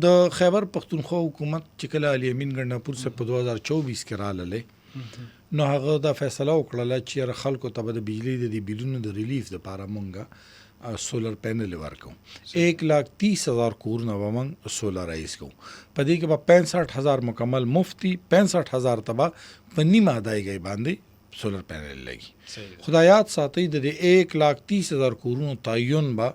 د خیبر پختونخوا حکومت چې کله علي امین ګنډاپور صاحب په 2024 کې راغلی نو هغه دا فیصله وکړله چې خلکو ته به د بجلی د دې بیلونو د ریلیف دپاره مونږ سولر پینل ورکو 1,30,000 کورونه به موږ سولرایز کوو په دې کې به 65,000 مکمل مفتی 65,000 ته به په نیمه ادایګۍ باندې سولر پینل لګي خدا یاد ساتئ د دې 1,30,000 کورونو تعین به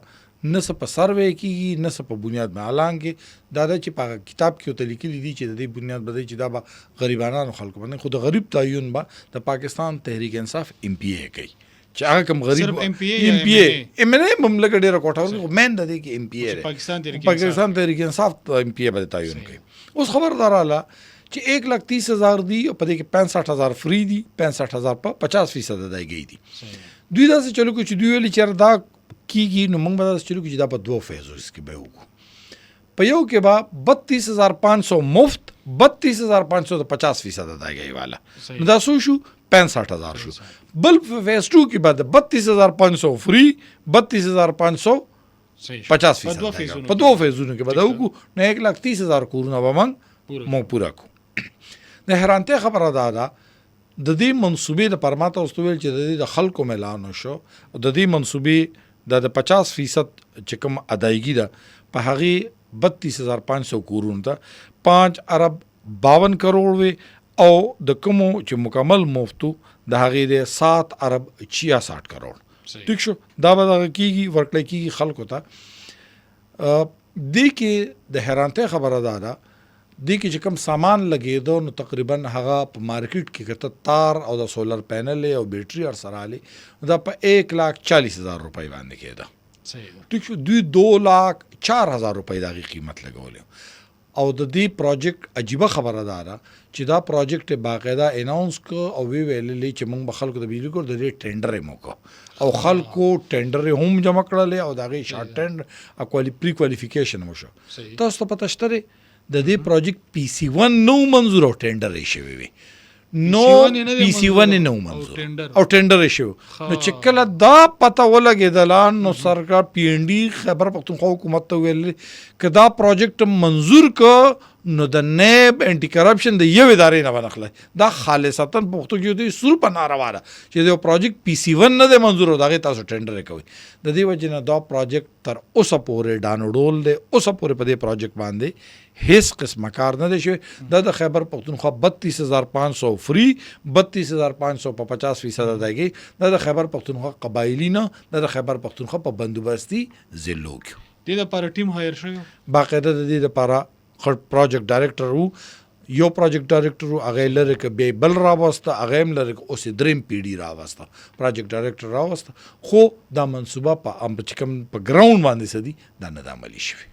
نه څه په سروې کېږي نه څه په بنیاد باندې حالانکې دا چې په کتاب کې ورته لیکلي دي چې د دې بنیاد به دی چې دا به غریبانو خلکو باندې خو د غریب تعین به د پاکستان تحریک انصاف MPA کوي چې هغه کوم غریب MPA هم لکه ډېره کوټه ورکړي مین د دې کې MPA دی پاکستان تحریک انصاف MPA به تعین کوي اوس خبردار رااله چې 1,30,000 دی او په دې کې 65,000 فری دي 65,000 په 50% ادایګۍ دي دوی داسې چلو کوي چې دوی ویلي چې دا کیږي نو موږ به داسې چلو کوي چې دا په 2 فیزو کې به وکړو په یو کې به 32,500 مفت 32,500 د 50% ادایګۍ والا نو دا څو شو 65,000 شو بل په فیز 2 کې به د 32,500 فری 32,500 50% په 2 فیزونو کې به دا وکړو نو 1,30,000 کورونه به موږ پوره کړو د حیرانتیا خبره دا ده د دې منصوبې د پرماته اوستویل چې د خلکو ملانو شو او د دې منصوبې د 50% چې کوم ادایګي ده په هغې 32,500 کورونو ته 5 ارب 52 کروڑ وي او د کومو چې مکمل مفتو د هغې د 7 ارب 66 کروڑ ټیک شو دا به دغه کېږي ورکړی کېږي خلکو ته دې کې د حیرانتۍ خبره دا ده دې کې چې کوم سامان لګېدو نو تقریبا هغه په مارکیټ کې کته تار او د سولر پینل او بیټري ور سره علي دا په 1,40,000 روپۍ باندې کېده ټیک شو دوی 2,04,000 روپۍ د هغې قیمت لګولی او د دې پروجیکټ عجیبه خبره دا ده چې دا پروجیکټ باقاعده اناونس کو او وی ویللی چې موږ به خلکو د بجلی کور د دې ټینډر یې موکړو او خلکو ټینډر هم جمع کړلی او د هغې شارټ ټینډر پری کوالیفیکیشن وشو تاسو ته پته شته د دې پروجیکټ PC1 نو منظور او ټینډر یې شوی وي نو PC1 نو منظور او ټینډر یې شوی نو چې کله دا پته ولګېدله نو سرکار PND خیبر پختونخوا حکومت ته ویل که دا پروجیکټ منظور که نو د نیب انټي کرپشن د یو ادارې نه بنخلی دا خالصتا په پښتو کې دوی سور په ناروا ده چې د پروجیکټ PC1 نه دی منظور او د هغې تاسو ټینډر یې کوئ د دې وجې نه دا پروجیکټ تر اوسه پورې ډانوډول دی اوسه پورې په دې پروجیکټ باندې هیڅ قسمه کار نه دی شوی دا د خیبر پختونخوا 32,500 فری 32,500 په 50% ادایګۍ دا د خیبر پختونخوا قبایلي نه دا د خیبر پختونخوا په بندوبستي ضلعو کې دې دپاره ټیم هایر شوی باقاعده د دې دپاره پروجیکټ ډایرکټر وو یو پروجیکټ ډایرکټر وو هغه لري که بیا بل راوسته هغه هم لري که اوس دریم PD راوسته پروجیکټ ډایرکټر راوسته خو دا منصوبه په چې کوم په ګراوند باندې څه دي دا نه د عملي شوي